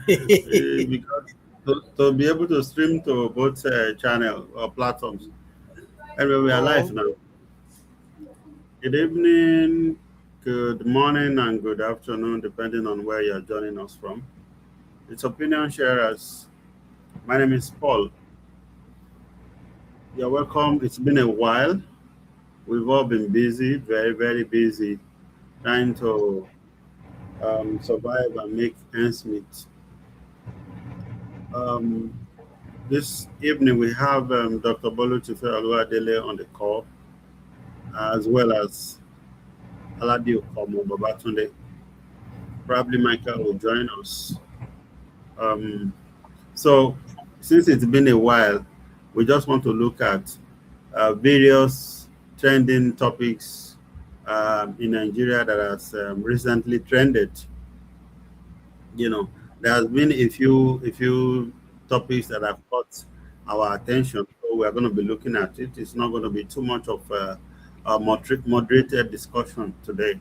Because to be able to stream to both channel or platforms. Anyway, we are live Oh, now. Good evening, good morning, and good afternoon, depending on where you're joining us from. It's Opinion Sharers. My name is Paul. You're welcome. It's been a while. We've all been busy, very, very busy, trying to survive and make ends meet. Um, this evening, we have Dr. Bolu Tife Oluwadele on the call, as well as Aladio Komo Babatunde. Probably Michael will join us. Um, so, since it's been a while, we just want to look at various trending topics in Nigeria that has recently trended. You know, there has been a few topics that have caught our attention. So we are going to be looking at it. It's not going to be too much of a moderated discussion today.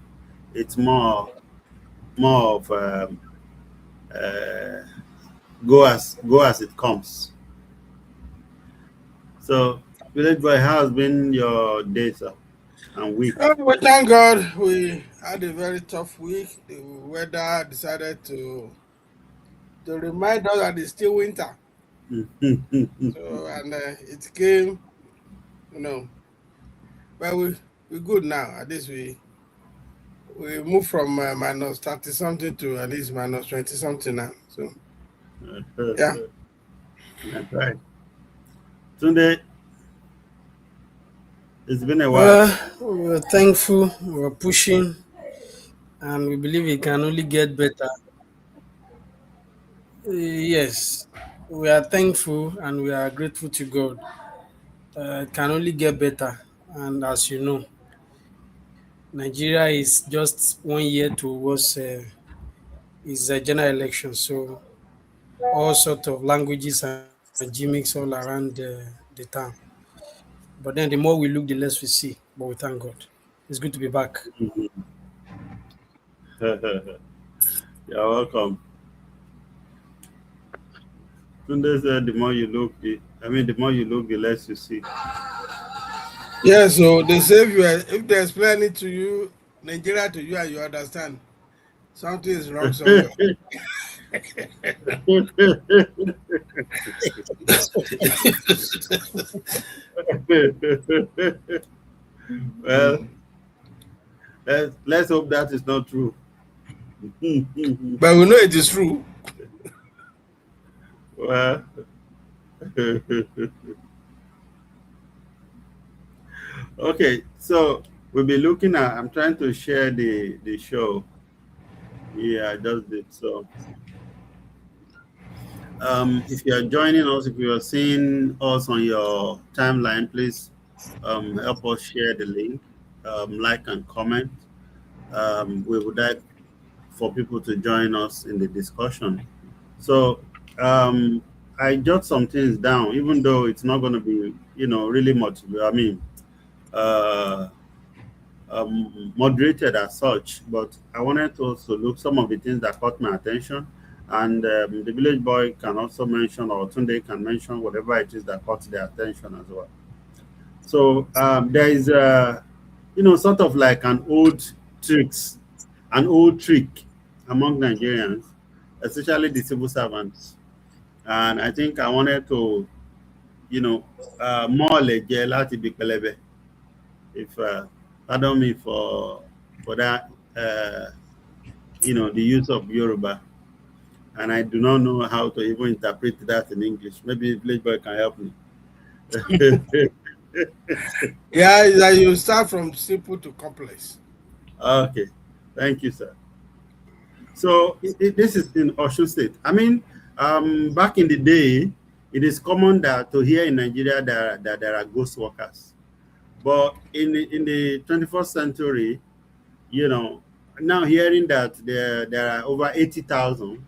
It's more of uh, go as it comes. So, village boy, how has been your day, sir, and week? we thank God we had a very tough week. The weather decided to remind us that it's still winter. So and it came, you know, but we good now. At least we moved from minus 30 something to at least minus 20 something now. So yeah. That's right. Tunde, it's been a while. Well, we're thankful, we're pushing, and we believe it can only get better. Yes, we are thankful and we are grateful to God. It can only get better. And as you know, Nigeria is just 1 year towards its general election. So all sort of languages and gimmicks all around the town. But then the more we look, the less we see. But we thank God. It's good to be back. You're welcome. Tunde said the more you look, the more you look, the less you see. Yeah, so they say if they explain it to you, Nigeria to you and you understand, something is wrong somewhere. Well, let's hope that is not true. But we know it is true. Well, okay, so we'll be looking at. I'm trying to share the show. Yeah, I just did so. If you are joining us, if you are seeing us on your timeline, please help us share the link, like and comment. We would like for people to join us in the discussion. So um, I jot some things down, even though it's not going to be, really much. I mean, uh, moderated as such, but I wanted to also look some of the things that caught my attention. And the village boy can also mention, or Tunde can mention whatever it is that caught their attention as well. So there is, sort of like an old trick among Nigerians, especially the civil servants. And I think I wanted to, more legit láti bí pẹlẹbẹ, if pardon me for that, the use of Yoruba. And I do not know how to even interpret that in English. Maybe Village Boy can help me. Yeah, it's that you start from simple to complex. Okay, thank you, sir. So this is in Osun State. I mean, back in the day, it is common that to hear in Nigeria that there are ghost workers. But in the 21st century, you know, now hearing that there are over 80,000,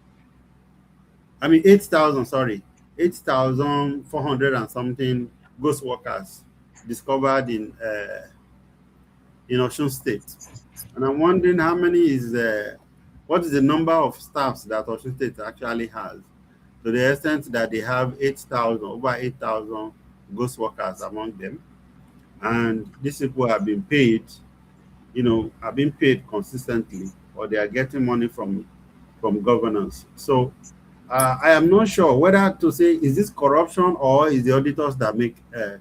I mean 8,000, sorry, 8,400 and something ghost workers discovered in Osun State. And I'm wondering how many is what is the number of staffs that Osun State actually has, to the extent that they have 8,000, over 8,000 ghost workers among them. And these people have been paid, are being paid consistently, or they are getting money from governance. So I am not sure whether to say is this corruption or is the auditors that made a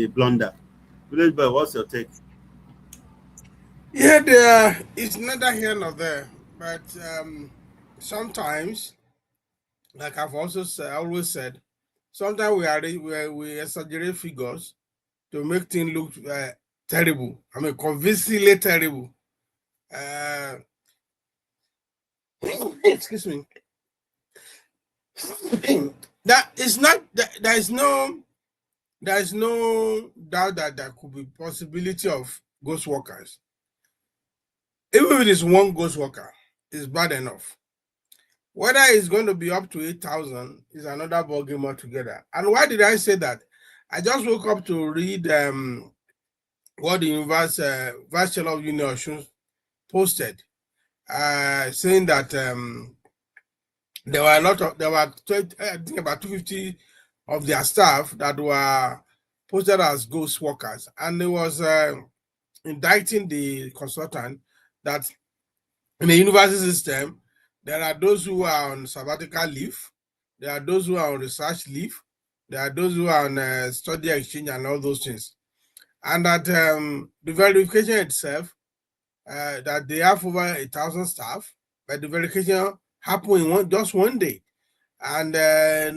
blunder. Village Boy, what's your take? Yeah, it's neither here nor there, but sometimes, like I've always said, sometimes we exaggerate figures to make things look terrible. I mean, convincingly terrible. Excuse me. That is not. There is no doubt that there could be possibility of ghost workers. Even if it is one ghost worker, it's bad enough. Whether it's going to be up to 8,000 is another ballgame altogether. And why did I say that? I just woke up to read what the Vice Chancellor of Union Osun posted, saying that there were 20, I think about 250 of their staff that were posted as ghost workers, and it was indicting the consultant that in the university system, there are those who are on sabbatical leave, there are those who are on research leave, there are those who are on study exchange and all those things. And that the verification itself, that they have over 1,000 staff, but the verification happened in just one day. And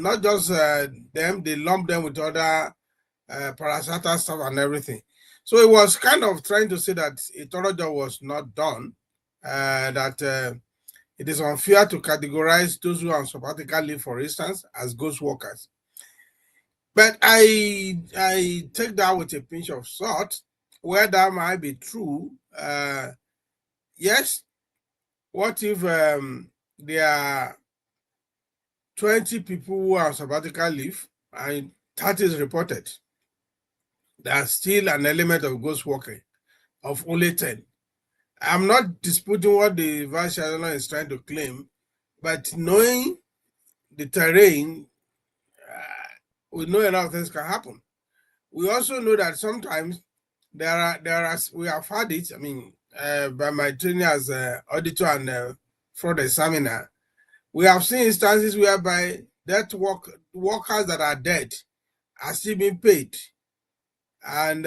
not just them, they lump them with other parasitic stuff and everything. So it was kind of trying to say that a thorough job was not done, that it is unfair to categorize those who are on sabbatical leave, for instance, as ghost workers. But I take that with a pinch of salt, where that might be true. Yes, what if there are 20 people who are on sabbatical leave and 30 is reported? There's still an element of ghost working of only 10. I'm not disputing what the Vice Chancellor is trying to claim, but knowing the terrain, we know a lot of things can happen. We also know that sometimes we have had it. I mean, by my training as an auditor and fraud examiner, we have seen instances whereby workers that are dead are still being paid, and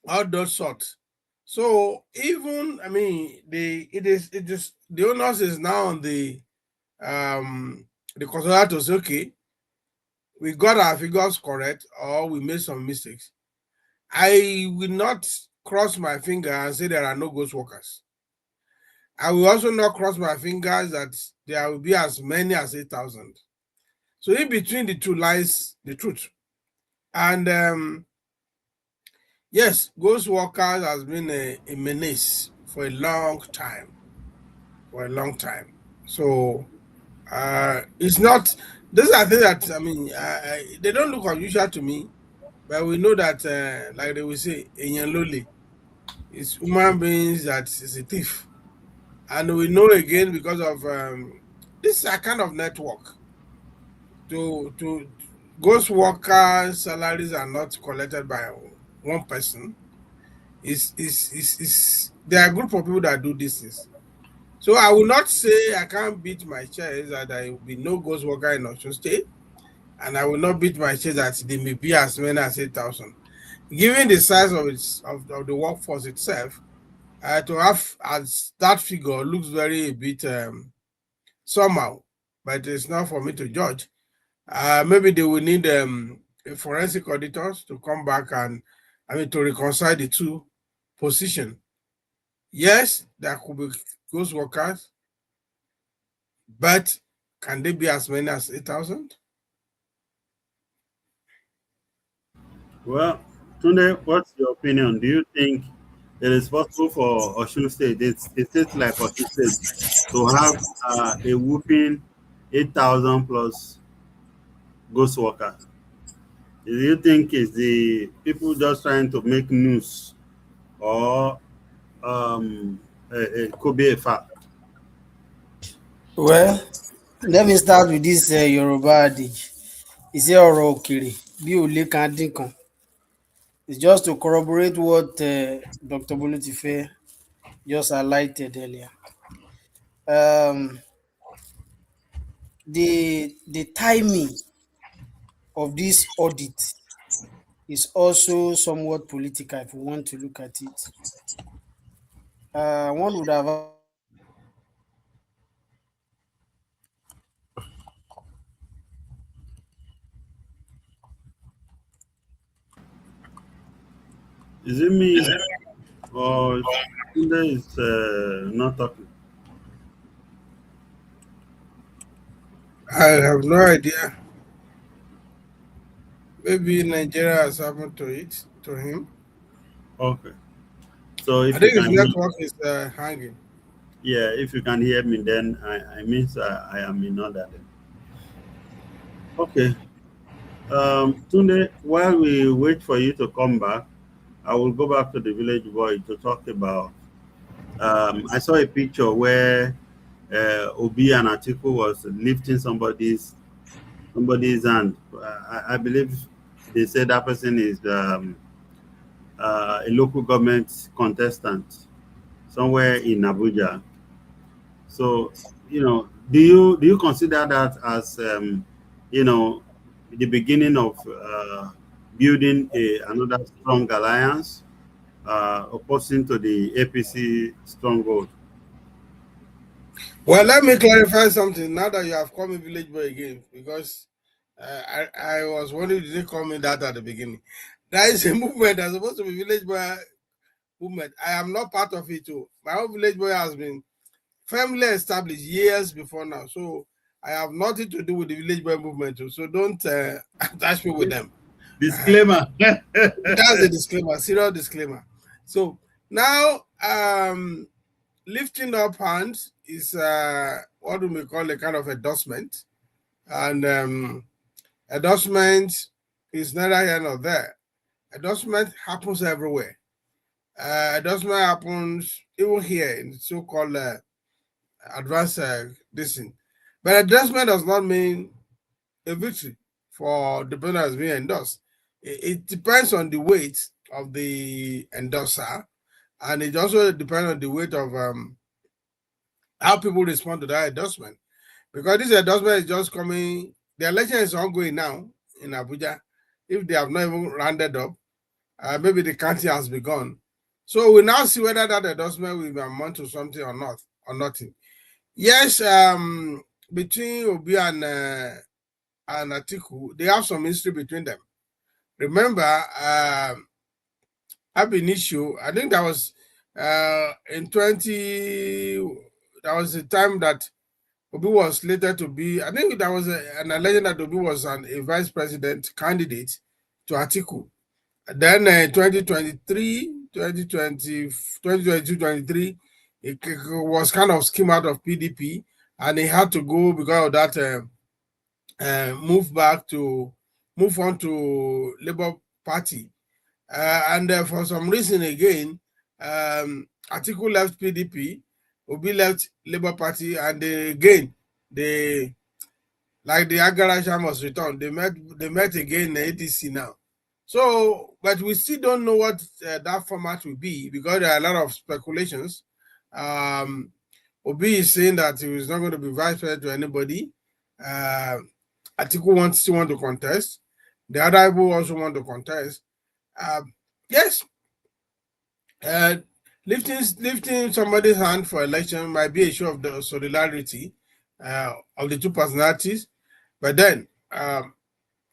all those sorts. So even, I mean, the onus is now on the consultant to say, okay, we got our figures correct or we made some mistakes. I will not cross my finger and say there are no ghost workers. I will also not cross my fingers that there will be as many as 8,000. So in between the two lies the truth. And yes, ghost workers has been a menace for a long time. So it's not, these are things that, I mean, they don't look unusual to me, but we know that, like they will say, it's human beings that is a thief. And we know again because of this is a kind of network. To ghost workers' salaries are not collected by one person. There are a group of people that do this things. So I will not say I can't beat my chest that there will be no ghost worker in Osun State, and I will not beat my chest that they may be as many as 8,000. Given the size of the workforce itself, to have as that figure looks very a bit somehow, but it's not for me to judge. Maybe they will need forensic auditors to come back and, I mean, to reconcile the two positions. Yes, there could be ghost workers, but can they be as many as 8,000? Well, Tunde, what's your opinion? Do you think it is possible for Osun State, a state like Osun State, to have a whooping 8,000 plus ghost workers? Do you think it's the people just trying to make news, or it could be a fact. Well, let me start with this Yoruba adage. Iṣẹ́ ọ̀rọ̀ òkèrè bí òlé kan dín kan. It's just to corroborate what Dr. Bolutife just highlighted earlier. Um, the timing of this audit is also somewhat political if we want to look at it. One would have Is it me or Tunde is not talking? I have no idea. Maybe Nigeria has happened to him. Okay. So I if you think his can, network is hanging. yeah, if you can hear me, then I means I am in order. Then. Okay. Tunde, while we wait for you to come back, I will go back to the village boy to talk about. I saw a picture where Obi and Atiku was lifting somebody's hand. I believe they said that person is a local government contestant somewhere in Abuja. So, do you consider that as the beginning of building another strong alliance, opposing to the APC stronghold? Well, let me clarify something now that you have called me village boy again, because I was wondering, did they call me that at the beginning? There is a movement that's supposed to be village boy movement. I am not part of it too. My own village boy has been firmly established years before now. So I have nothing to do with the village boy movement too. So don't attach me with them. Disclaimer. That's a disclaimer, serious disclaimer. So now lifting up hands is what do we call a kind of endorsement. And endorsement is neither here nor there. Endorsement happens everywhere. Endorsement happens even here in so-called advanced this thing. But endorsement does not mean a victory for the person that's being endorsed. It depends on the weight of the endorser, and it also depends on the weight of how people respond to that endorsement. Because this endorsement is just coming, the election is ongoing now in Abuja. If they have not even rounded up, maybe the county has begun. So we now see whether that endorsement will amount to something or not, or nothing. Yes, between Obi and Atiku, they have some history between them. Remember, ab initio, I think that was in 20, that was the time that Obi was slated to be, I think that was an allegation that Obi was a vice president candidate to Atiku. Then 2023, 2020, 2022, 23, it was kind of skimmed out of PDP, and he had to go because of that move on to Labour Party. And for some reason again, Atiku left PDP, Obi left Labour Party, and again, like the Agarasham was returned. They met again in the ADC now. So, but we still don't know what that format will be, because there are a lot of speculations. Obi is saying that he was not going to be vice president to anybody. Atiku still want to contest. The other people also want to contest. Yes, lifting somebody's hand for election might be a show of the solidarity of the two personalities. But then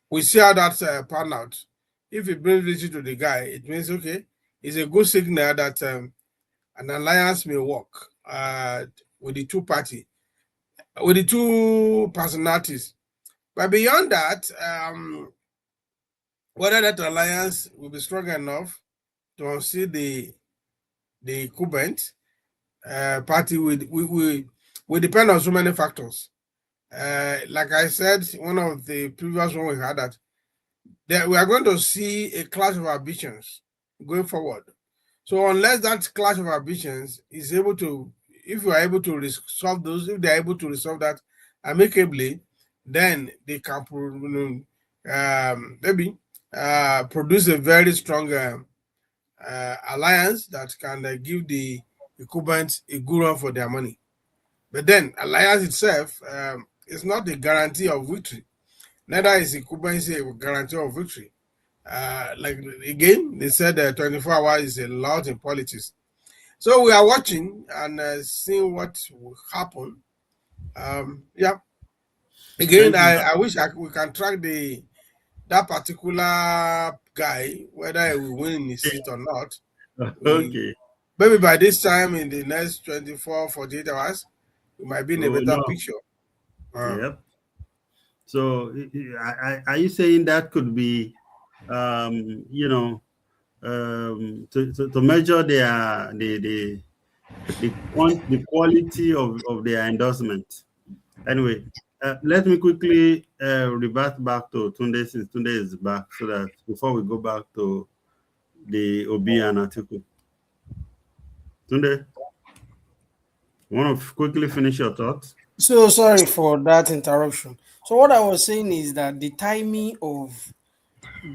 we see how that pan out. If it brings victory to the guy, it means, okay, it's a good signal that an alliance may work with the two parties, with the two personalities. But beyond that, whether that alliance will be strong enough to unseat the incumbent party will depend on so many factors. Like I said, one of the previous one we had, that we are going to see a clash of ambitions going forward. So unless that clash of ambitions is able to, if you are able to resolve those, if they are able to resolve that amicably, then they can maybe produce a very strong alliance that can give the incumbents a good run for their money. But then alliance itself is not a guarantee of victory. Neither is incumbency a guarantee of victory. Like again, they said 24 hours is a lot in politics. So we are watching and seeing what will happen. Yeah. Again, Thank you. I wish we can track that particular guy, whether he will win in his seat or not. We Okay. maybe by this time in the next 24, 48 hours, we might be in a Oh better no. picture. Yep. So, are you saying that could be, you know, to measure the quality of their endorsement? Anyway, let me quickly revert back to Tunde since Tunde is back, so that before we go back to the Obi and Atiku. Tunde, want to quickly finish your thoughts? So sorry for that interruption. So what I was saying is that the timing of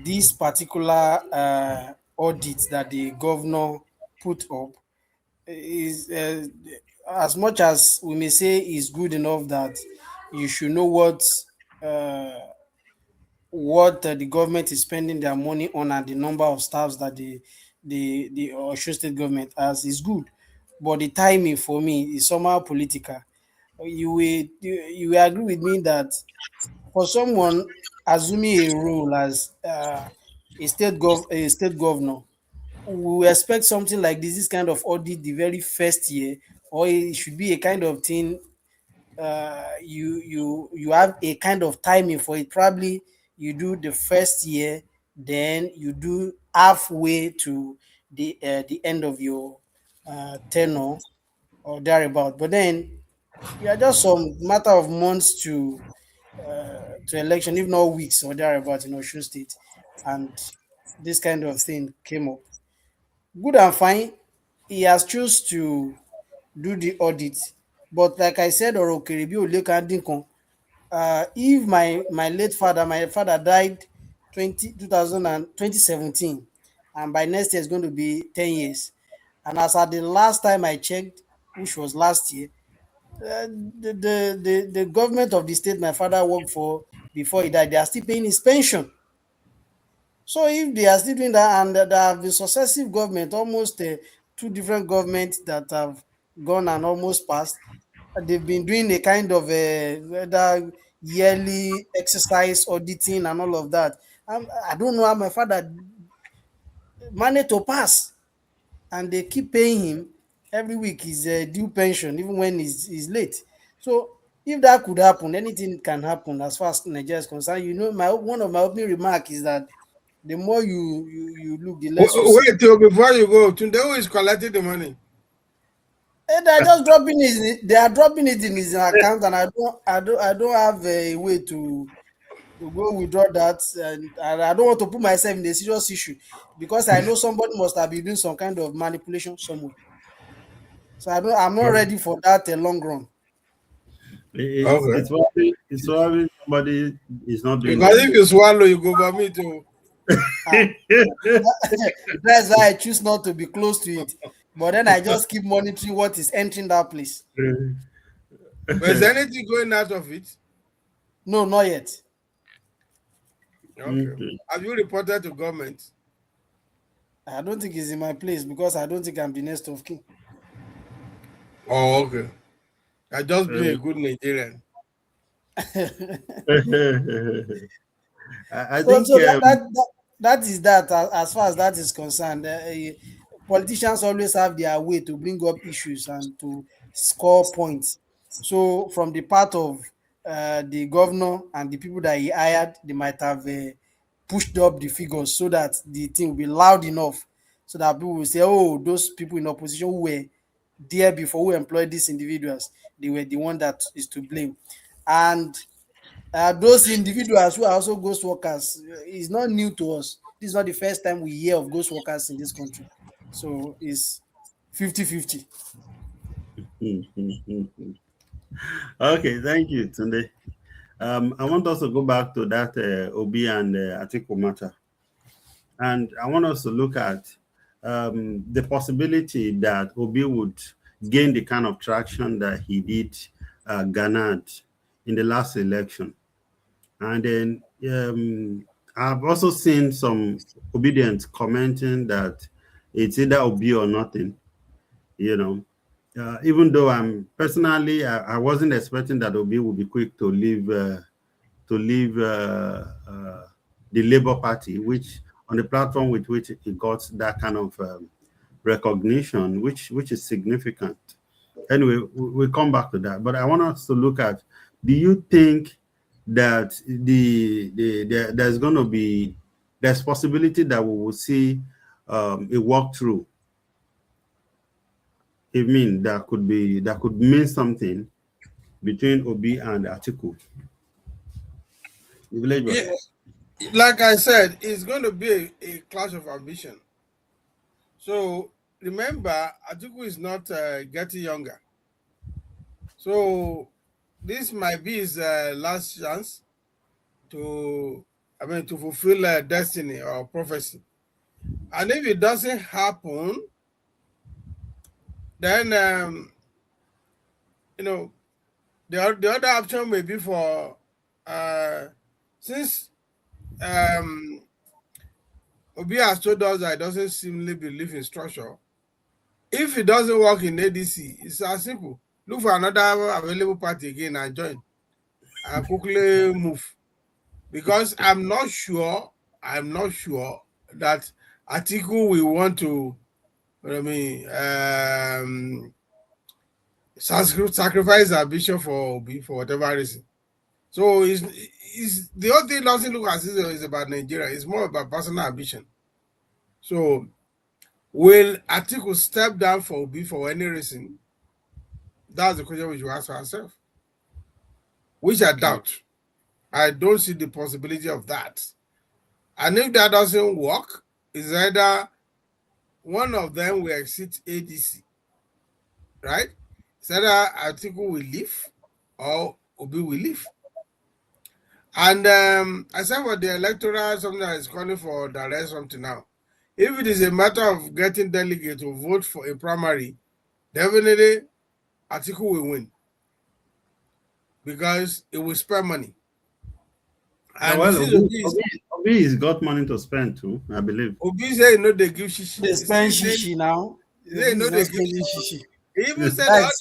this particular audit that the governor put up is as much as we may say is good enough that you should know uh, the government is spending their money on and the number of staffs that the Osun State government has is good, but the timing for me is somehow political. You will agree with me that for someone assuming a role as a state governor, we will expect something like this kind of audit the very first year, or it should be a kind of thing. You have a kind of timing for it. Probably you do the first year, then you do halfway to the end of your tenure or thereabout. But then you are just some matter of months to election, if not weeks or thereabout in Osun State, and this kind of thing came up. Good and fine. He has chose to do the audit, but like I said, Orokerebi Oleka Dinkon, if my father died 2017, and by next year is going to be 10 years, and as at the last time I checked, which was last year, the government of the state my father worked for before he died, they are still paying his pension. So if they are still doing that, and there have been successive government, almost two different governments that have gone and almost passed, they've been doing a kind of whether yearly exercise auditing and all of that. I don't know how my father managed to pass, and they keep paying him every week his due pension, even when he's late. So if that could happen, anything can happen as far as Nigeria is concerned. You know, my one of my opening remark is that the more you look, the less you see. Wait till before you go. Today, who is collecting the money? And they are dropping it in his account, and I don't have a way to go withdraw that, and I don't want to put myself in a serious issue because I know somebody must have been doing some kind of manipulation somewhere. So I'm not ready for that long run. Okay. It's probably somebody is not doing Because that. if you swallow, you go vomit too. Ah, that's why I choose not to be close to it. But then I just keep monitoring what is entering that place. But is anything going out of it? No, not yet. Okay. Okay. Have you reported to government? I don't think it's in my place because I don't think I'm the next of kin. Oh, okay. I just be a Um, good Nigerian. I So, think so that is that as far as that is concerned. Politicians always have their way to bring up issues and to score points. So, from the part of the governor and the people that he hired, they might have pushed up the figures so that the thing will be loud enough so that people will say, oh, those people in opposition who were there before, who employed these individuals, they were the one that is to blame. And those individuals who are also ghost workers is not new to us. This is not the first time we hear of ghost workers in this country. So it's 50-50. Okay, thank you, Tunde. I want us to go back to that Obi and Atiku matter. And I want us to look at the possibility that Obi would gain the kind of traction that he did garnered in the last election. And then I've also seen some obedient commenting that it's either Obi or nothing, you know. Even though I'm personally, I wasn't expecting that Obi would be quick to leave the Labour Party, which on the platform with which he got that kind of recognition, which is significant. Anyway, we'll come back to that. But I want us to look at: do you think that there's possibility that we will see a walkthrough? I mean, that could mean something between Obi and Atiku. Yeah, like I said, it's going to be a clash of ambition. So remember, Atiku is not getting younger. So this might be his last chance to fulfill destiny or prophecy. And if it doesn't happen, then the other option may be for since Obi has told us that he doesn't seemingly believe in structure. If it doesn't work in ADC, it's as simple. Look for another available party again and join and quickly move. Because I'm not sure that Atiku will want to sacrifice ambition for Obi for whatever reason. So it's the whole thing doesn't look as if it's about Nigeria. It's more about personal ambition. So will Atiku step down for Obi for any reason? That's the question we should ask ourselves. Which I doubt. I don't see the possibility of that. And if that doesn't work, it's either one of them will exit ADC, right? It's either Atiku will leave or Obi will leave. And aside for the electoral, something that is calling for direct something now. If it is a matter of getting delegates to vote for a primary, definitely Atiku will win because it will spend money. And Obi has got money to spend too, I believe. Obi say they give shishi. They spend shishi now. They give shishi. He even said that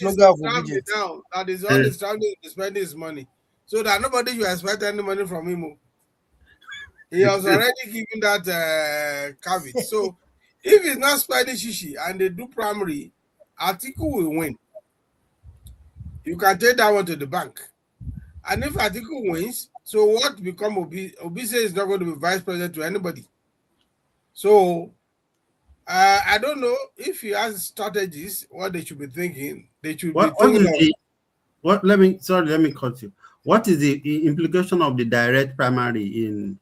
is all he's traveling to spend his money. So that nobody should expect any money from him. He has already given that caveat. So if he's not spending shishi and they do primary, Atiku will win. You can take that one to the bank. And if Atiku wins, so what become Obi? Obi says he's not going to be vice president to anybody. So I don't know if he has strategies, what they should be thinking. They should be thinking let me cut you. What is the implication of the direct primary in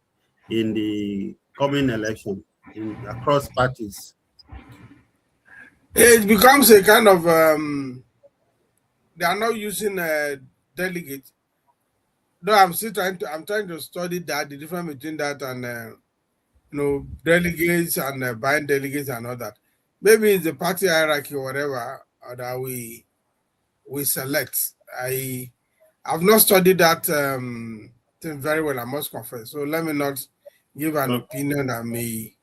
the coming election across parties? It becomes a kind of they are not using delegates. No, I'm trying to study that, the difference between that and delegates and buying delegates and all that. Maybe it's the party hierarchy or whatever that we select. I've not studied that thing very well, I must confess. So let me not give an opinion that may.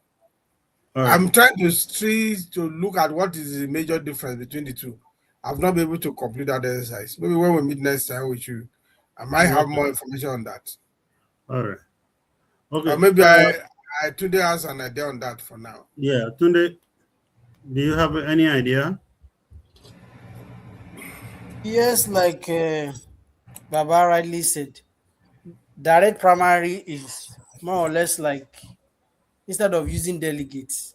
Right. I'm trying to look at what is the major difference between the two. I've not been able to complete that exercise. Maybe when we meet next time with you, I might have more information on that. All right. Okay. Maybe I today has an idea on that for now. Yeah, Tunde, do you have any idea? Yes, like Baba rightly said, direct primary is more or less like instead of using delegates,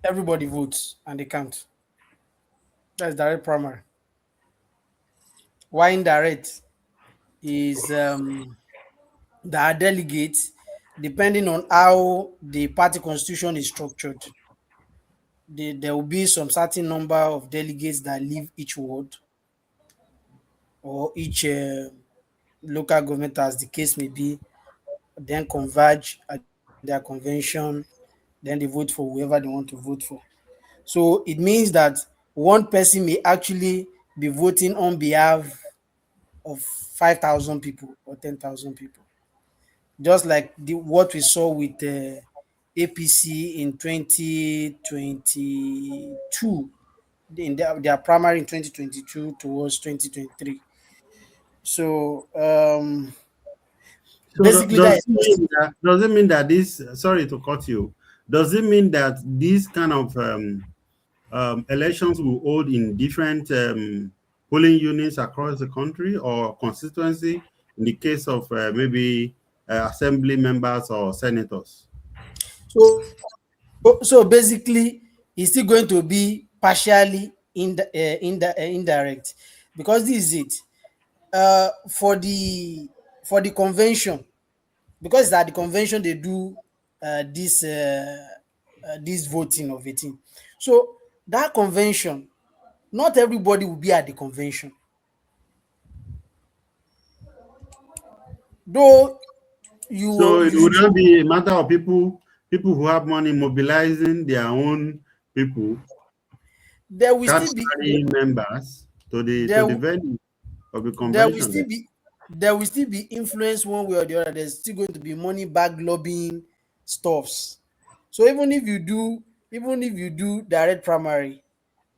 everybody votes and they count. That's direct primary. Why indirect is there are delegates depending on how the party constitution is structured. there will be some certain number of delegates that leave each ward or each local government, as the case may be, then converge at their convention, then they vote for whoever they want to vote for. So it means that one person may actually be voting on behalf of 5,000 people or 10,000 people, just like what we saw with APC in 2022, in their primary in 2022 towards 2023. So So basically, that is just does it mean that this? Sorry to cut you. Does it mean that these kind of elections will hold in different polling units across the country or constituency in the case of maybe assembly members or senators? so basically it's still going to be partially indirect, because this is it. For the convention, because it's at the convention they do this voting of 18. So that convention, not everybody will be at the convention, though So it you would not be a matter of people who have money mobilizing their own people, there will card still be carrying members to there the venue of the there will convention. still be there will still be influence one way or the other. There's still going to be money bag lobbying stuffs. So even if you do direct primary,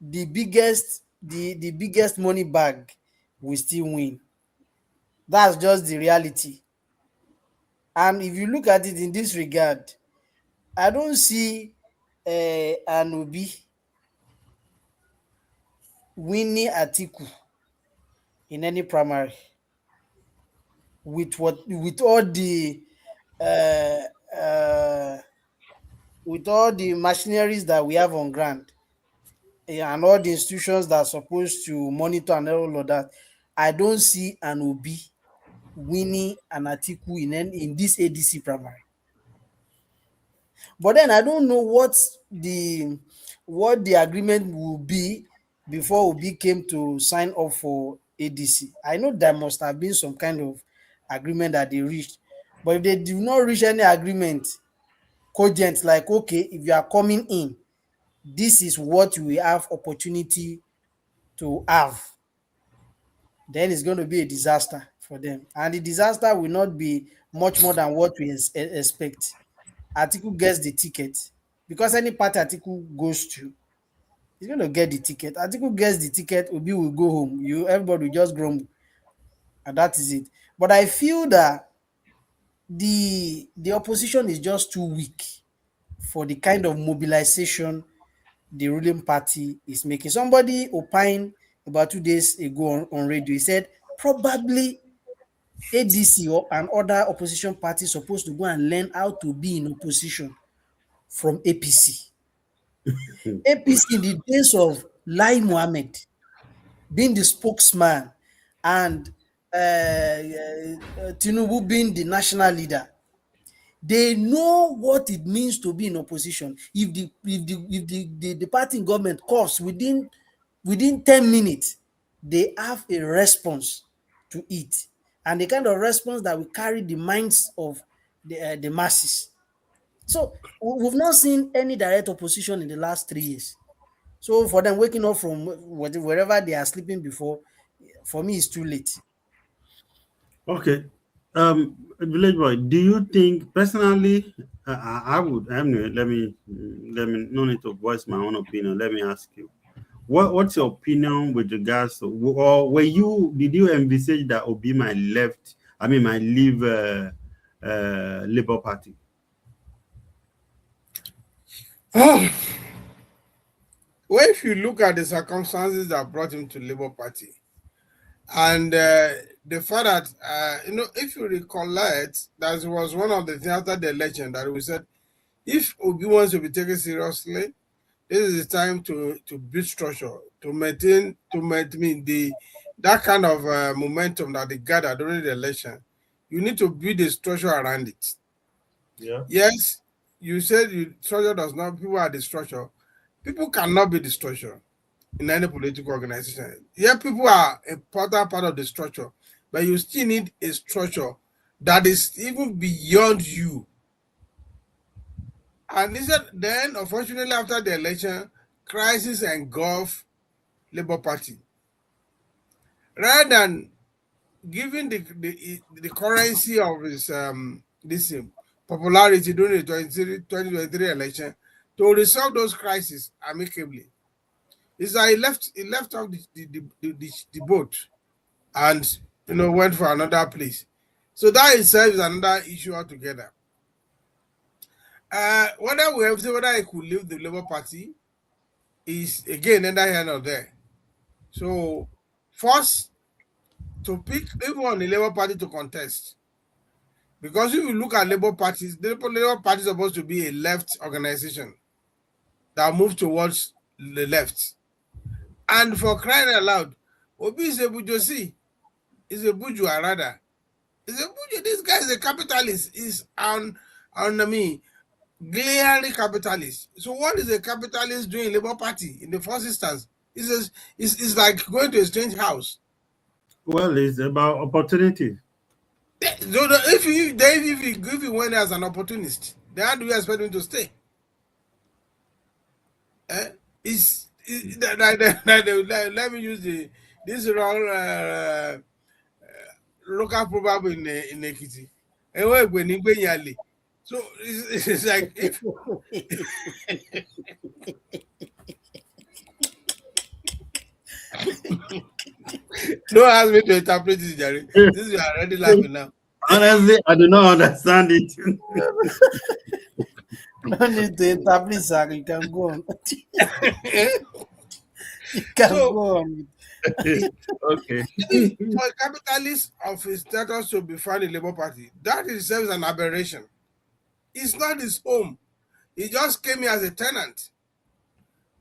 the biggest money bag will still win. That's just the reality. And if you look at it in this regard, I don't see an Obi winning Atiku in any primary with uh, uh, all the machineries that we have on ground, and all the institutions that are supposed to monitor and all of that. I don't see an Obi winning an Atiku in this ADC primary. But then I don't know what the agreement will be before Obi came to sign up for ADC. I know there must have been some kind of agreement that they reached, but if they do not reach any agreement cogent, like, okay, if you are coming in, this is what you will have opportunity to have, then it's going to be a disaster for them. And the disaster will not be much more than what we expect. Atiku gets the ticket, because any party Atiku goes to, he's going to get the ticket. Atiku gets the ticket, Obi will go home. Everybody will just grumble, and that is it. But I feel that the opposition is just too weak for the kind of mobilization the ruling party is making. Somebody opined about 2 days ago on radio. He said probably ADC or and other opposition parties supposed to go and learn how to be in opposition from APC. APC in the days of Lai Mohammed being the spokesman and Tinubu being the national leader, they know what it means to be in opposition. If the party in government coughs within 10 minutes, they have a response to it, and the kind of response that will carry the minds of the masses. So we've not seen any direct opposition in the last 3 years. So for them waking up from wherever they are sleeping before, for me, it's too late. Okay. Village boy, do you think personally? I would. Anyway, let me. No need to voice my own opinion. Let me ask you, what's your opinion with regards to, or did you envisage that Obi might left? I mean, might leave Labour Party? Well, if you look at the circumstances that brought him to Labour Party, and the fact that, if you recollect, that was one of the things after the election that we said, if Obi wants to be taken seriously, this is the time to build structure, to maintain that kind of momentum that they gathered during the election. You need to build a structure around it. Yeah. Yes, you said structure does not, people are the structure. People cannot be the structure in any political organization. Yeah, people are a important part of the structure, but you still need a structure that is even beyond you. And then, unfortunately, after the election, crisis engulfed Labour Party. Rather than giving the currency of his this popularity during the 2023 election to resolve those crises amicably, is that he left off the boat and went for another place. So that itself is another issue altogether. Whether we have to say whether he could leave the Labour Party is again neither here nor there. So first to pick everyone in the Labour Party to contest. Because if you look at Labour parties, the Labour Party is supposed to be a left organization that moves towards the left. And for crying out loud, Obi is a bourgeoisie, is a bourgeois rather. Is a bourgeois. This guy is a capitalist. Is glaring capitalist. So what is a capitalist doing in Labour Party in the first instance? It's like going to a strange house. Well, it's about opportunity. So if he went as an opportunist, then how do you expect him to stay? Let me use this wrong local proverb in Ekiti. So it's like if don't ask me to interpret this, Jerry. This is already laughing now. Honestly, I do not understand it. No need to interpret, sir. You can go on. You can go on. Okay. For a capitalist of his status to be found in Labour Party, that itself is an aberration. It's not his home. He just came here as a tenant.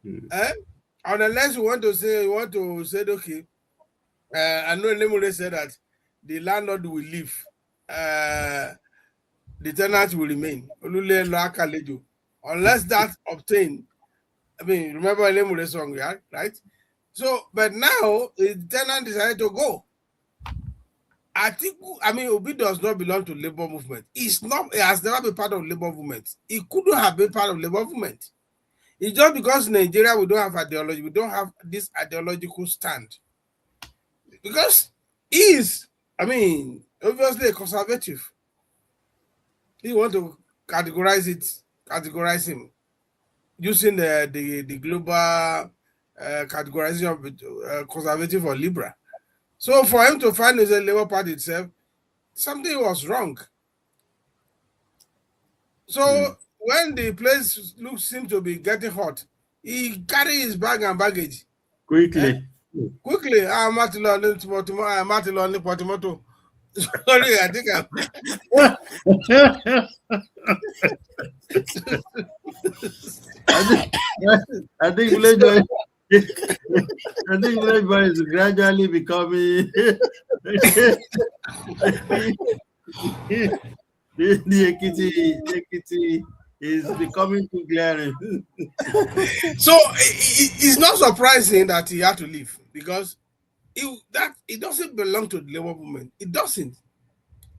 And unless you want to say, okay, I know Lemure said that the landlord will leave, the tenant will remain. Unless that's obtained. I mean, remember Lemure song, right? So, but now the tenant decided to go. Obi does not belong to Labour movement. It has never been part of Labour movement. It couldn't have been part of Labour movement. It's just because in Nigeria we don't have ideology, we don't have this ideological stand. Because he is, obviously a conservative. He want to categorize him using the global categorization of conservative or liberal. So for him to find his Labour Party itself, something was wrong. So when the place seemed to be getting hot, he carried his bag and baggage. Quickly. Martin Potimoto. Sorry, I think I think Village Boy is gradually becoming the Ekiti is becoming too glaring. So it's not surprising that he had to leave because it doesn't belong to the Labour movement. It doesn't.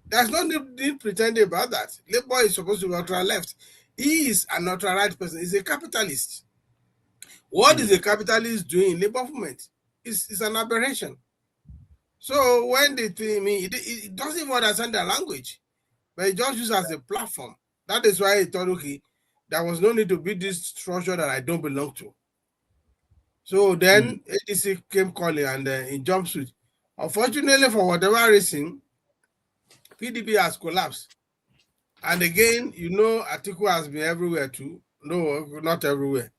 There's no need pretending about that. Labour is supposed to be ultra left. He is an ultra right person. He's a capitalist. What is a capitalist doing in Labour movement? It's an aberration. So when they tell me, it doesn't even understand their language, but it just used as a platform. That is why he thought, okay, there was no need to be this structure that I don't belong to. So then ADC came calling and in jumpsuit. Unfortunately, for whatever reason, PDP has collapsed. And again, Atiku has been everywhere too. No, not everywhere.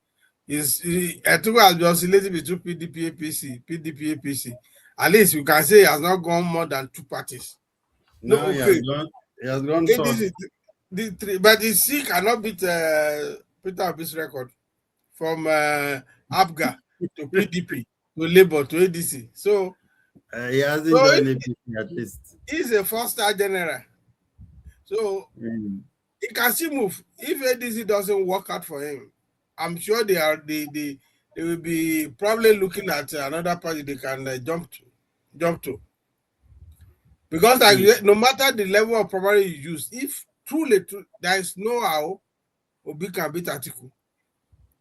Atiku has been oscillating between PDP, APC. At least you can say he has not gone more than two parties. No, okay. He has gone so. But the C cannot beat Peter Obi's record from APGA to PDP to Labour to ADC. So he hasn't done anything at least. He's a four-star general. So he can still move. If ADC doesn't work out for him, I'm sure they will be probably looking at another party they can jump to. Because like Mm. no matter the level of primary you use, if truly there is no how Obi can beat Atiku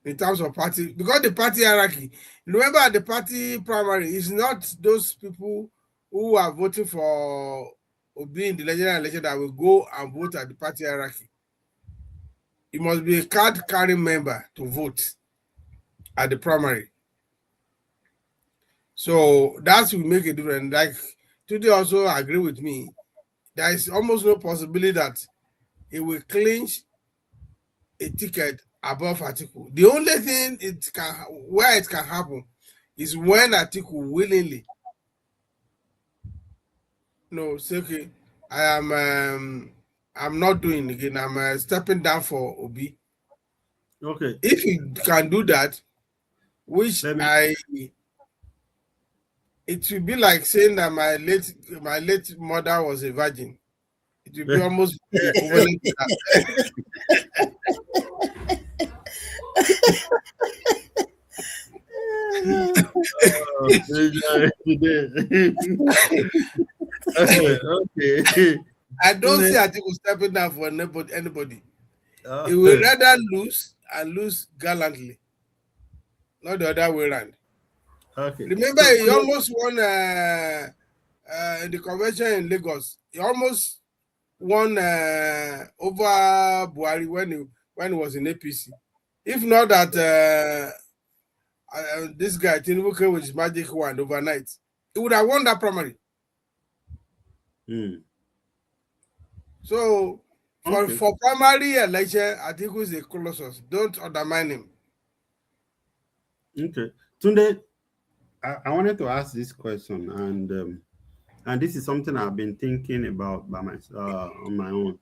in terms of party, because the party hierarchy. Remember, at the party primary is not those people who are voting for Obi in the legendary election that will go and vote at the party hierarchy. You must be a card carrying member to vote at the primary. So that will make a difference. Like Today also agree with me. There is almost no possibility that it will clinch a ticket above Atiku. The only thing where it can happen is when Atiku willingly say, okay, I'm not doing again. I'm stepping down for Obi. Okay. If he can do that, which Let me. it will be like saying that my late mother was a virgin. It will be almost equivalent to that. Okay. I don't see Atiku stepping down for anybody. He will rather lose and lose gallantly, not the other way around. Okay. Remember, he almost won in the convention in Lagos. He almost won over Buhari when he was in APC. If not that this guy Tinubu came with his magic wand overnight, he would have won that primary. Mm. So for primary election, Atiku is a colossus. Don't undermine him. Okay. Tunde, I wanted to ask this question, and this is something I've been thinking about by myself on my own,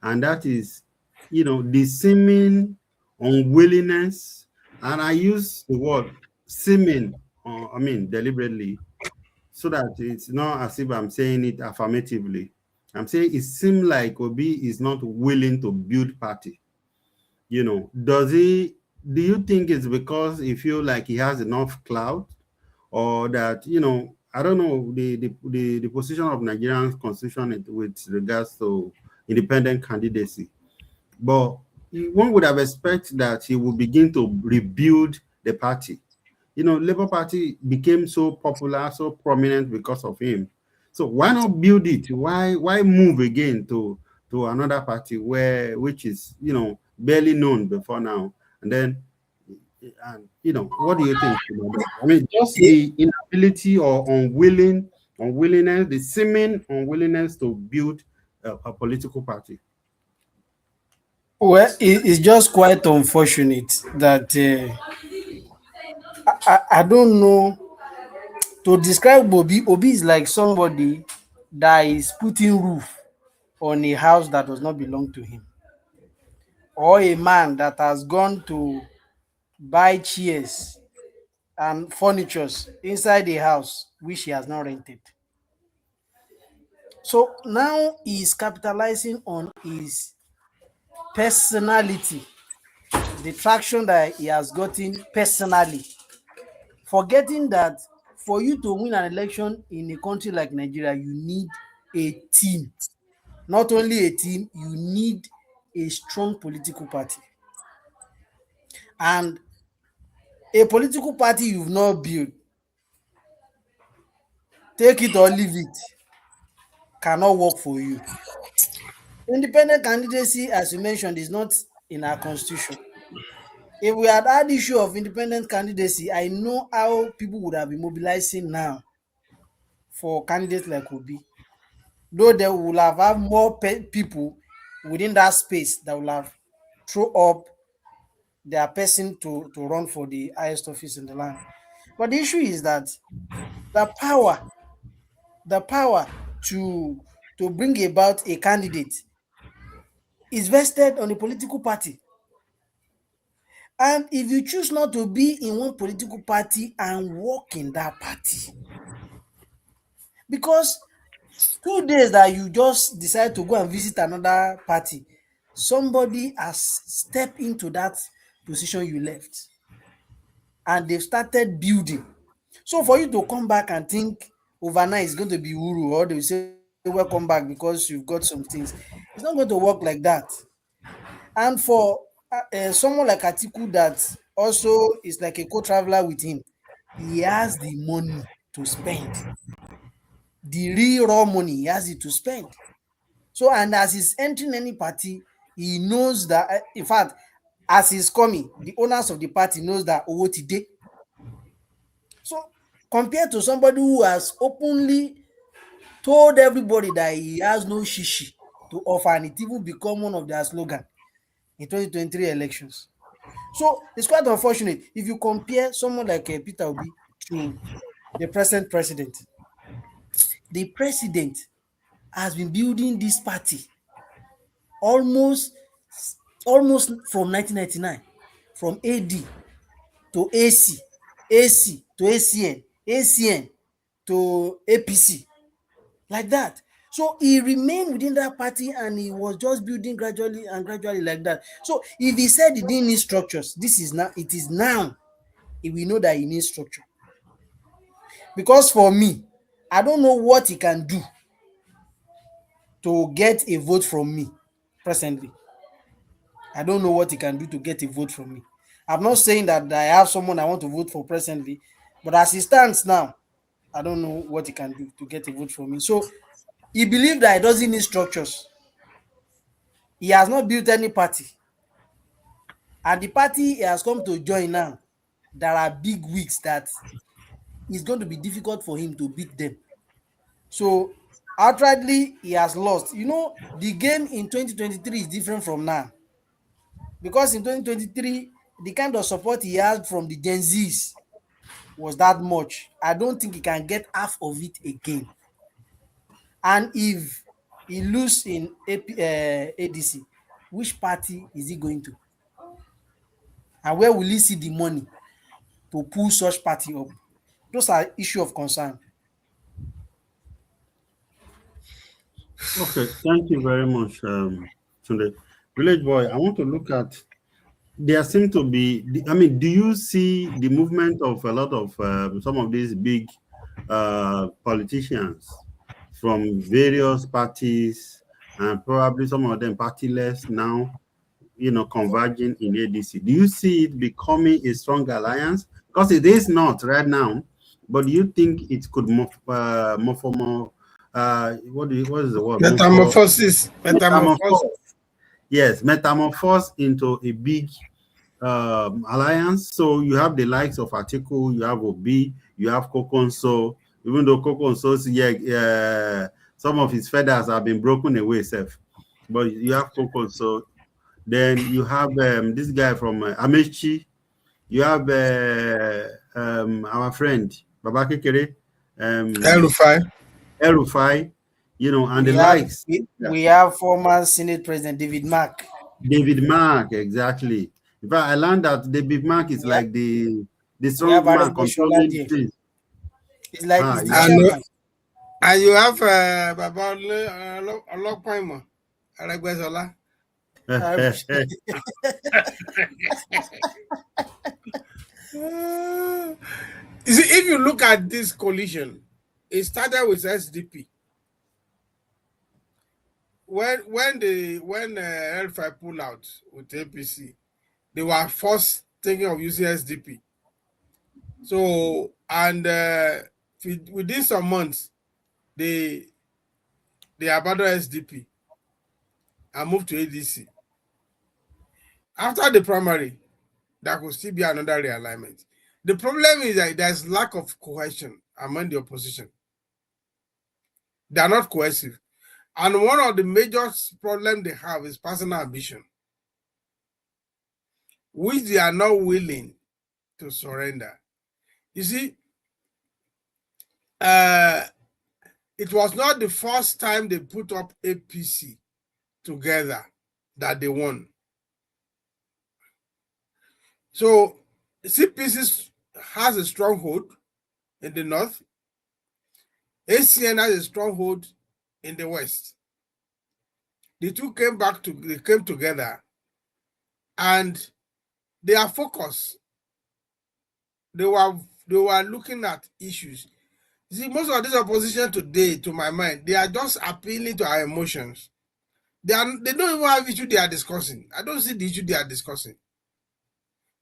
and that is, the seeming unwillingness, and I use the word seeming, deliberately, so that it's not as if I'm saying it affirmatively. I'm saying it seems like Obi is not willing to build party. Do you think it's because he feel like he has enough clout, or that, I don't know the position of Nigerian constitution with regards to independent candidacy, but one would have expected that he would begin to rebuild the party. Labour Party became so popular, so prominent because of him. So why not build it? Why move again to another party which is barely known before now? And then, what do you think? I mean, just the inability or unwillingness, the seeming unwillingness to build a political party. Well, it's just quite unfortunate that I don't know to describe Obi. Obi is like somebody that is putting roof on a house that does not belong to him, or a man that has gone to buy chairs and furnitures inside a house which he has not rented. So now he's capitalizing on his personality, the traction that he has gotten personally, forgetting that for you to win an election in a country like Nigeria, you need a team. Not only a team, you need a strong political party. And a political party you've not built, take it or leave it, cannot work for you. Independent candidacy, as you mentioned, is not in our constitution. If we had issue of independent candidacy, I know how people would have been mobilizing now for candidates like Obi. Though they will have more people within that space that will have throw up their person to run for the highest office in the land. But the issue is that the power to bring about a candidate is vested on a political party. And if you choose not to be in one political party and work in that party, because 2 days that you just decide to go and visit another party, somebody has stepped into that position you left. And they've started building. So for you to come back and think overnight is going to be Uru, or they will say welcome back because you've got some things, it's not going to work like that. And for someone like Atiku that also is like a co-traveler with him, he has the money to spend. The real raw money, he has it to spend. So, and as he's entering any party, he knows that, in fact, as he's coming, the owners of the party knows that owo ti dey. So, compared to somebody who has openly told everybody that he has no shishi to offer, and it even become one of their slogan in 2023 elections. So, it's quite unfortunate if you compare someone like Peter Obi to the present president. The president has been building this party almost almost from 1999, from AD to AC, AC to ACN, ACN to APC, like that. So he remained within that party and he was just building gradually and gradually like that. So if he said he didn't need structures, this is now, it is now we know that he needs structure. Because for me, I don't know what he can do to get a vote from me presently. I don't know what he can do to get a vote from me. I'm not saying that I have someone I want to vote for presently, but as he stands now, I don't know what he can do to get a vote from me. So he believes that he doesn't need structures. He has not built any party. And the party he has come to join now, there are big wigs that it's going to be difficult for him to beat them. So outrightly, he has lost. You know, the game in 2023 is different from now. Because in 2023, the kind of support he had from the Gen Zs was that much. I don't think he can get half of it again. And if he loses in ADC, which party is he going to? And where will he see the money to pull such party up? Those are issues of concern. Okay, thank you very much, Tunde. Village Boy, I want to look at, there seem to be, I mean, do you see the movement of a lot of some of these big politicians from various parties, and probably some of them partyless now, you know, converging in ADC? Do you see it becoming a strong alliance? Because it is not right now, but do you think it could what is the word? Metamorphosis. Yes, metamorphose into a big alliance. So you have the likes of Atiku, you have Obi, you have Kokonso. Even though Kokonso's, some of his feathers have been broken away, but you have Kokonso. Then you have this guy from Amechi. You have our friend Babake Kere, El-Rufai, you know, and likes. We have former Senate President David Mark. David Mark, exactly. In fact, I learned that David Mark is like the strong man controlling things. It's like the chairman. And you have Baba Olokpaimo, Aregbesola. If you look at this coalition, it started with SDP. When El-Rufai pulled out with APC, they were first thinking of using SDP. So, and within some months, they abandoned SDP and moved to ADC. After the primary, there could still be another realignment. The problem is that there's lack of cohesion among the opposition. They are not cohesive. And one of the major problems they have is personal ambition, which they are not willing to surrender. You see, it was not the first time they put up APC together that they won. So CPC has a stronghold in the north. ACN has a stronghold in the west. The two came together, and their focus, they were looking at issues. See, most of this opposition today, to my mind, they are just appealing to our emotions. They don't even have issue they are discussing. I don't see the issue they are discussing.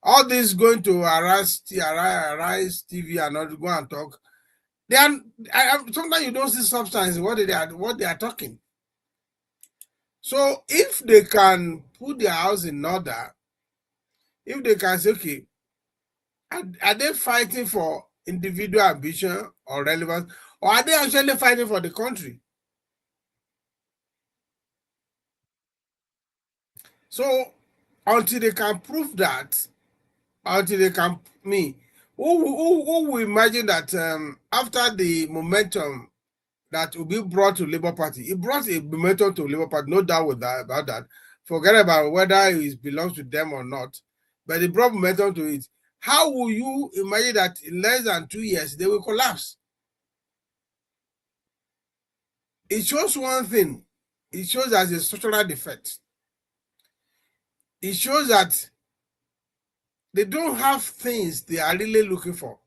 All this going to Arise TV and not go and talk. They are. Sometimes you don't see substance in what they are talking. So if they can put their house in order, if they can say, okay, are they fighting for individual ambition or relevance, or are they actually fighting for the country? So until they can prove that, until they can who will imagine that after the momentum that will be brought to Labour Party, it brought a momentum to Labour Party, no doubt about that. Forget about whether it belongs to them or not, but it brought momentum to it. How will you imagine that in less than 2 years they will collapse? It shows one thing. It shows as a structural defect. It shows that they don't have things they are really looking for.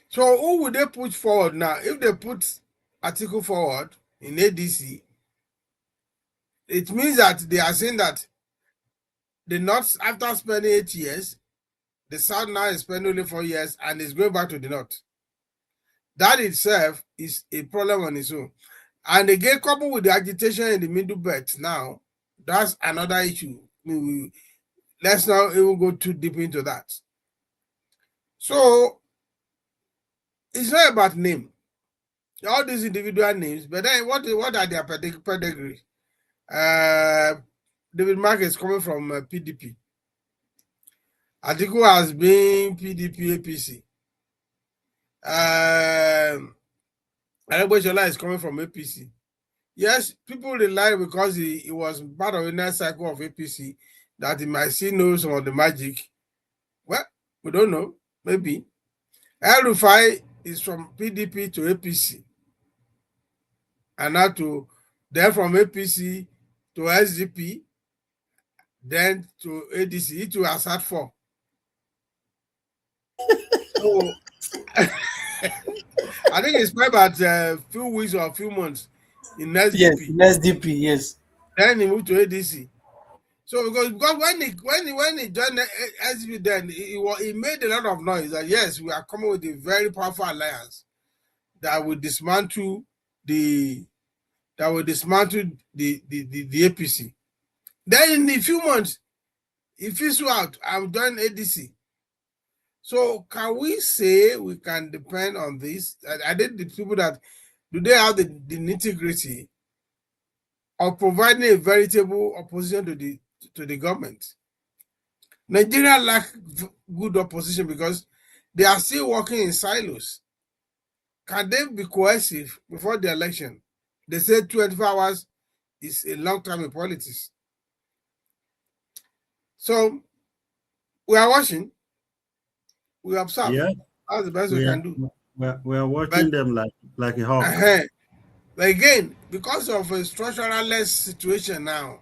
So who will they put forward now? If they put Atiku forward in ADC, it means that they are saying that the North, after spending 8 years, the South now is spending only 4 years and is going back to the North. That itself is a problem on its own. And again, coupled with the agitation in the Middle Belt now, that's another issue. Let's not even go too deep into that. So it's not about name. All these individual names, but then what are their pedigree? David Mark is coming from PDP. Atiku has been PDP APC. Aregbesola is coming from APC. Yes, people rely because he was part of the next cycle of APC that he might still know some of the magic. Well, we don't know. Maybe. El-Rufai is from PDP to APC. And now then from APC to SDP, then to ADC, it to Assad 4. So I think it's probably about a few weeks or a few months in SDP. Yes, in SDP, yes. Then he moved to ADC. So because when he joined SDP, then he made a lot of noise that yes, we are coming with a very powerful alliance that will dismantle the APC. Then in a few months, he fizzled out. I'm done ADC. So can we say we can depend on this? I think the people that do they have the nitty-gritty of providing a veritable opposition to the government? Nigeria lack good opposition because they are still working in silos. Can they be cohesive before the election? They say 24 hours is a long time in politics. So we are watching. We observe. Yeah. That's the best we can do. We are watching them like a hawk. But again, because of a structuralist situation now,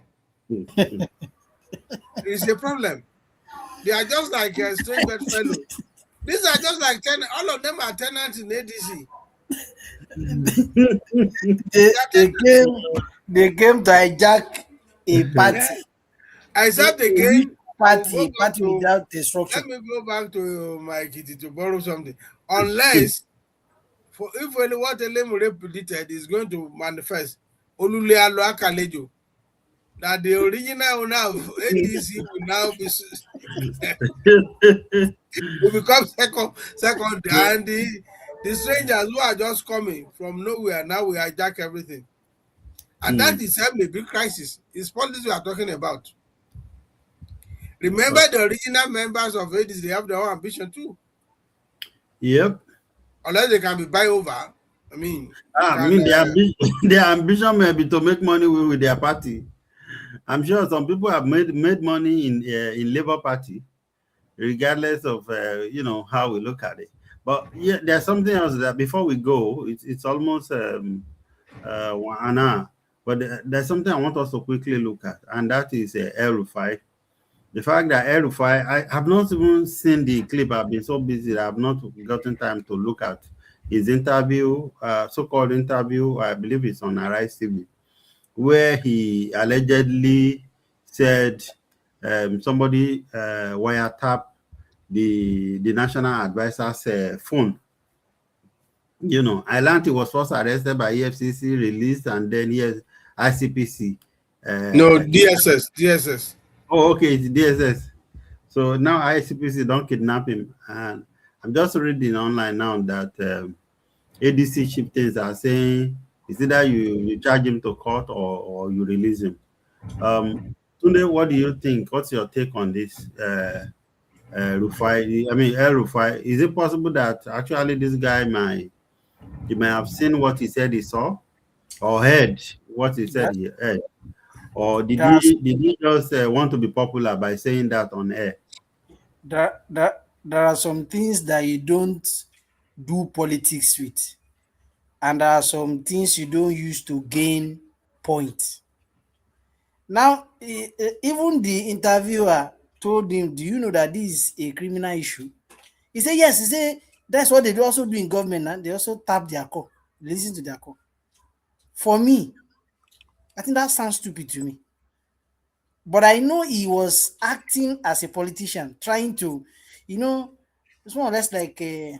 it's a problem. They are just like a strange bedfellow. These are just like all of them are tenants in ADC. They came to hijack a party. Except again, party without a structure. Let me go back to my kitty to borrow something. Unless, if what Elemure predicted is going to manifest, Olulealo Akalejo, that the original owner of ADC will now will become second, and the strangers who are just coming from nowhere now will hijack everything. And that is a big crisis. It's politics we are talking about. Remember the original members of ADC, they have their own ambition too. Yep. Unless they can be buy over. Their ambition may be to make money with their party. I'm sure some people have made money in Labour Party, regardless of how we look at it. But yeah, there's something else that before we go, it's almost 1 hour. But there's something I want us to quickly look at, and that is El-Rufai. The fact that El-Rufai, I have not even seen the clip. I've been so busy that I've not gotten time to look at his interview, so-called interview. I believe it's on Arise TV, where he allegedly said somebody wiretapped the national advisor's phone. You know, I learned he was first arrested by EFCC, released, and then ICPC. No, DSS. Oh, okay, it's DSS. So now ICPC don't kidnap him. And I'm just reading online now that ADC chieftains are saying it's either you charge him to court or you release him. Tunde, what do you think? What's your take on this? Rufai, I mean, El-Rufai, is it possible that actually this guy might have seen what he said he saw, or heard what he said he heard, or did he just want to be popular by saying that on air? There are some things that you don't do politics with, and there are some things you don't use to gain points. Now, even the interviewer told him, "Do you know that this is a criminal issue?" He said, "Yes." He said, "That's what they do also do in government, and they also tap their call, listen to their call." For me, I think that sounds stupid to me. But I know he was acting as a politician, trying to, it's more or less like the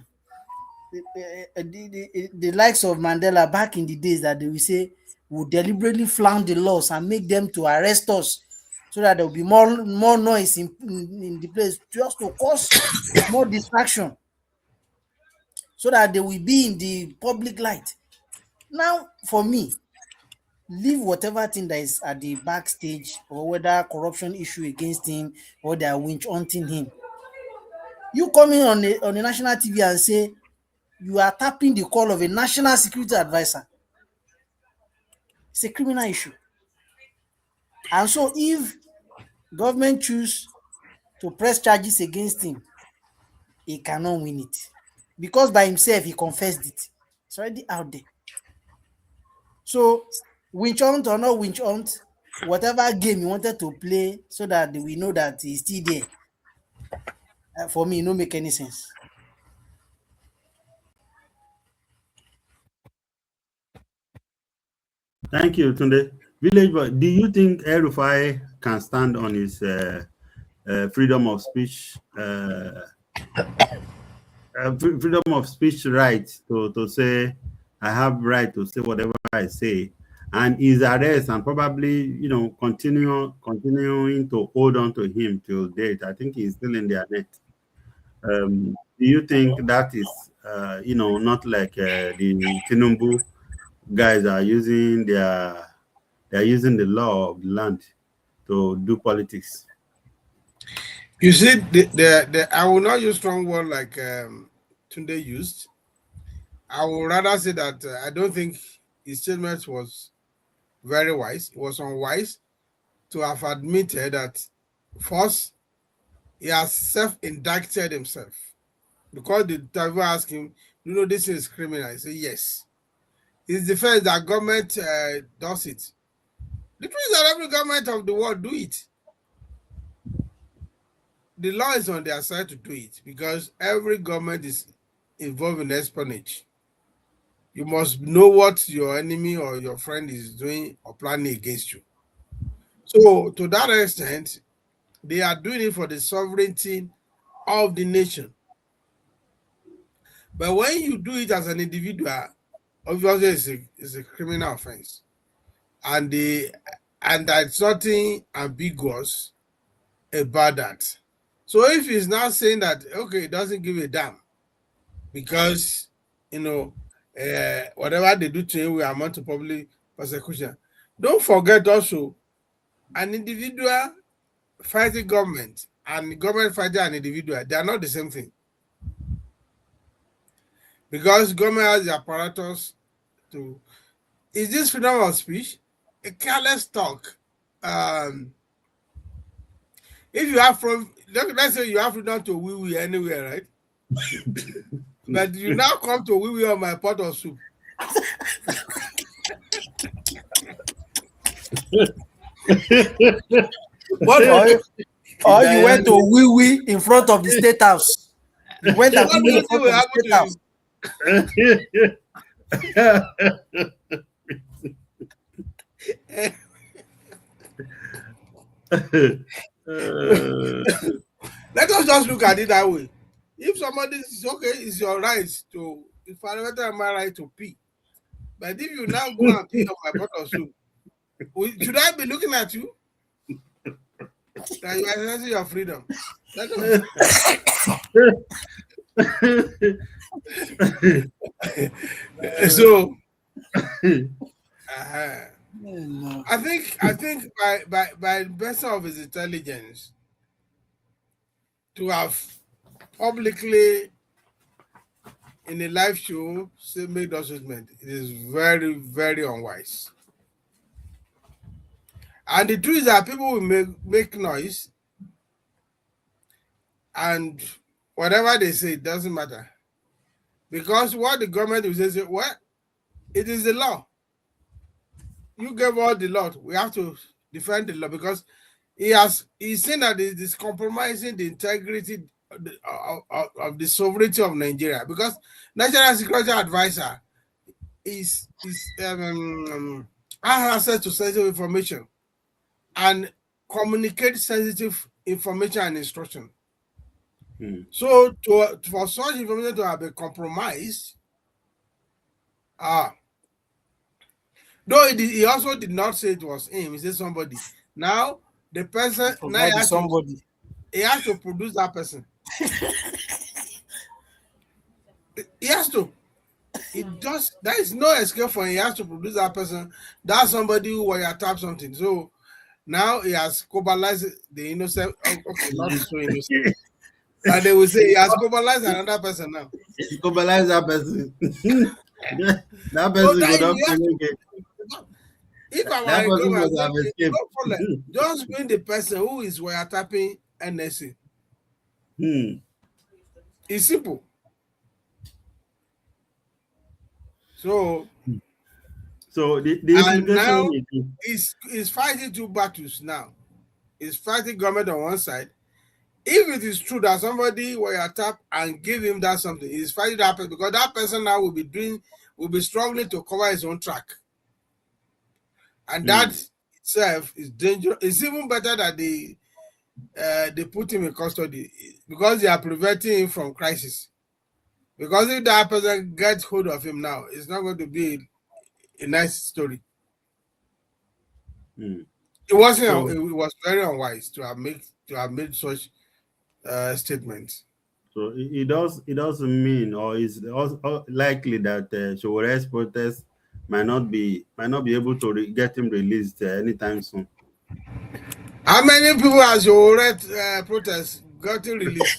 likes of Mandela back in the days that they will say would deliberately flout the laws and make them to arrest us so that there will be more noise in the place, just to cause more distraction so that they will be in the public light. Now, for me, leave whatever thing that is at the backstage, or whether corruption issue against him or they are winch hunting him. You come in on a national TV and say you are tapping the call of a national security advisor. It's a criminal issue. And so if government choose to press charges against him, he cannot win it. Because by himself, he confessed it. It's already out there. So winch hunt or not winch hunt, whatever game he wanted to play so that we know that he's still there, for me, it don't make any sense. Thank you, Tunde. Village Boy, do you think El-Rufai can stand on his freedom of speech right to say, I have right to say whatever I say, and his arrest and probably continuing to hold on to him till date? I think he's still in their net. Do you think that is not like the Tinubu guys are using the law of the land to do politics? You see, I will not use strong word like Tunde used. I would rather say that I don't think his statement was very wise. It was unwise to have admitted that first he has self-indicted himself, because the interviewer asked him, this is criminal. He said yes. His defense that government does it. The truth is that every government of the world do it. The law is on their side to do it, because every government is involved in espionage. You must know what your enemy or your friend is doing or planning against you. So to that extent, they are doing it for the sovereignty of the nation. But when you do it as an individual, obviously it's a criminal offense. And there's nothing ambiguous about that. So if he's now saying that, okay, it doesn't give a damn, because whatever they do to him will amount to public persecution. Don't forget also, an individual fighting government and government fighting an individual, they are not the same thing. Because government has the apparatus to. Is this freedom of speech? A careless talk. If you have let's say you have freedom to wee anywhere, right? But you now come to wee on my pot of soup. What? Or you went to wee wee in front of the state house. You went and What wee do wee you in think front will of the happen state to house. Let us just look at it that way. If somebody is okay, it's your right to. If I am I right to pee, but if you now go and pee on my pot of soup, should I be looking at you? That you are exercising your freedom. Let us. So, I think by the best of his intelligence to have publicly in a live show say make those statement, it is very, very unwise. And the truth is that people will make noise, and whatever they say, it doesn't matter. Because what the government will say is, well, it is the law. You gave all the law. We have to defend the law because he's saying that it is compromising the integrity of the sovereignty of Nigeria, because National Security Advisor has access to sensitive information and communicate sensitive information and instruction. So for such information to have been compromised, though he also did not say it was him, he said somebody. Now the person now he has to produce that person. He has to. There is no escape for him. He has to produce that person. That's somebody who will tap something. So now he has globalized the innocent. Okay, not so innocent. And they will say he has globalized another person now. He globalized that person. That person would not communicate. If I were a government, no problem. Just bring the person who is wiretapping NSA. It's simple. So the and now he's fighting two battles now. He's fighting government on one side. If it is true that somebody wiretap and give him that something, he's fighting that person because that person now will be struggling to cover his own track. And that itself is dangerous. It's even better that they put him in custody because they are preventing him from crisis. Because if that person gets hold of him now, it's not going to be a nice story. It wasn't. It was very unwise to have made such statements. So it doesn't mean, or is also likely that Showore's protest might not be able to get him released anytime soon. How many people has Showore protest gotten released?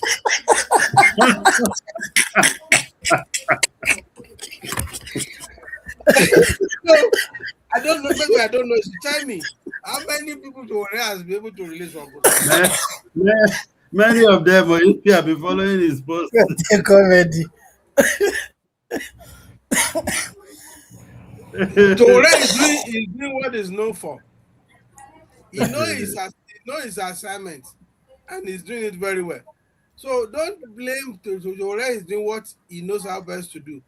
No, I don't know. Maybe I don't know. Tell me, how many people Showore has been able to release from protest? Many of them have been following his post. Comedy. Showore is doing what he's known for. He knows his assignment, and he's doing it very well. So don't blame Showore is doing what he knows how best to do.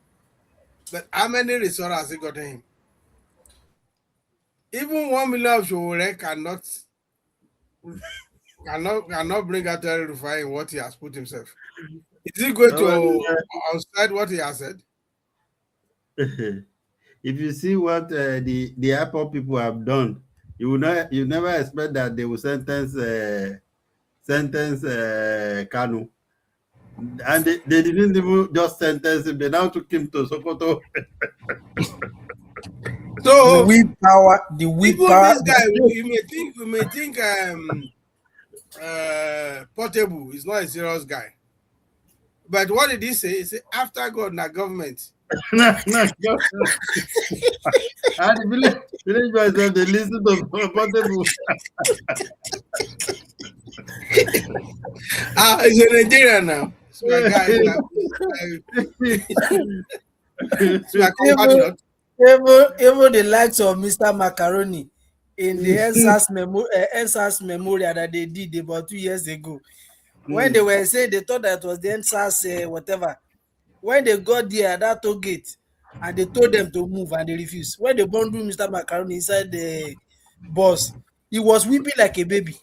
But how many resources has he gotten him? Even 1 million of Showore cannot bring out the refine what he has put himself. Is he going to outside what he has said? If you see what the Apple people have done, you never expect that they will sentence Kanu. And they didn't even just sentence him, they now took him to Sokoto. So the weak power. This guy, we may think Portable is not a serious guy. But what did he say? He said, after God, not government. And the village myself, they listen to Portable. He's a Nigerian now. So my guy even the likes of Mr. Macaroni in the NSAS memorial that they did about 2 years ago. When they were saying they thought that was the NSAS whatever. When they got there at that toll gate and they told them to move and they refused. When they bundled Mr. Macaroni inside the bus, he was weeping like a baby.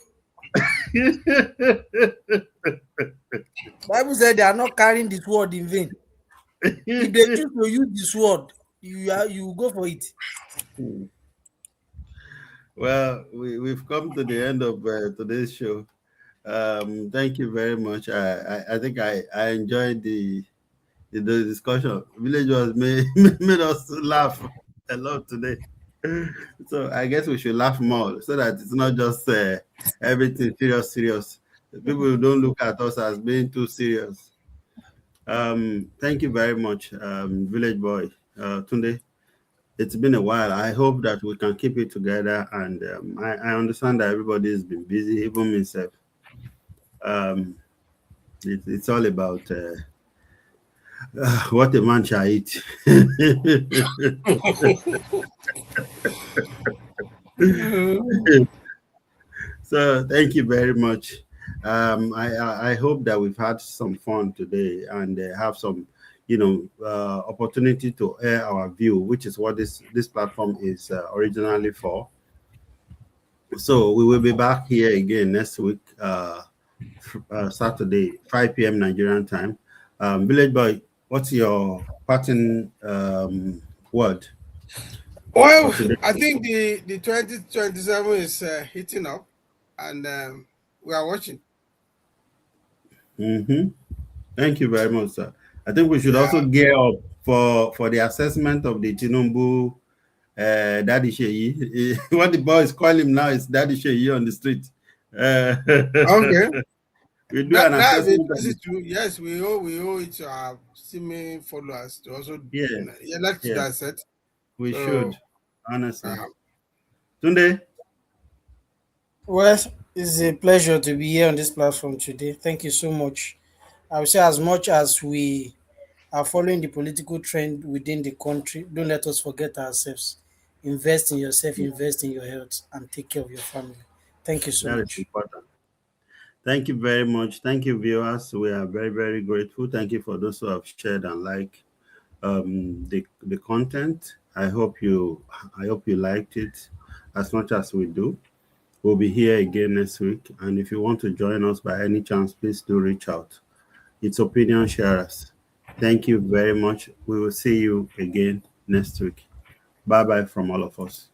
Bible said they are not carrying the sword in vain. If they choose to use the sword, you go for it. Well, we've come to the end of today's show. Thank you very much. I think I enjoyed the discussion. Village was made us laugh a lot today. So I guess we should laugh more so that it's not just everything serious. People don't look at us as being too serious. Thank you very much, Village Boy Tunde. It's been a while. I hope that we can keep it together. And I understand that everybody has been busy, even myself. It's all about what a man shall eat. So thank you very much. I hope that we've had some fun today and have some, opportunity to air our view, which is what this platform is originally for. So we will be back here again next week, Saturday, 5 p.m. Nigerian time. Village Boy, what's your parting word? Well, I think the 2027 is hitting up, and we are watching. Thank you very much, sir. I think we should also gear up for the assessment of the Tinubu Daddy Sheyi. What the boys call him now is Daddy Sheyi on the street. Okay. We do an assessment. Yes, we owe it to our streaming followers to also like to dissect. We should, honestly. Tunde? Well, it's a pleasure to be here on this platform today. Thank you so much. I would say as much as we are following the political trend within the country, don't let us forget ourselves. Invest in yourself, invest in your health, and take care of your family. Thank you so much. That is important. Thank you very much. Thank you, viewers. We are very, very grateful. Thank you for those who have shared and liked the content. I hope you liked it as much as we do. We'll be here again next week. And if you want to join us by any chance, please do reach out. It's Opinion Sharers. Thank you very much. We will see you again next week. Bye-bye from all of us.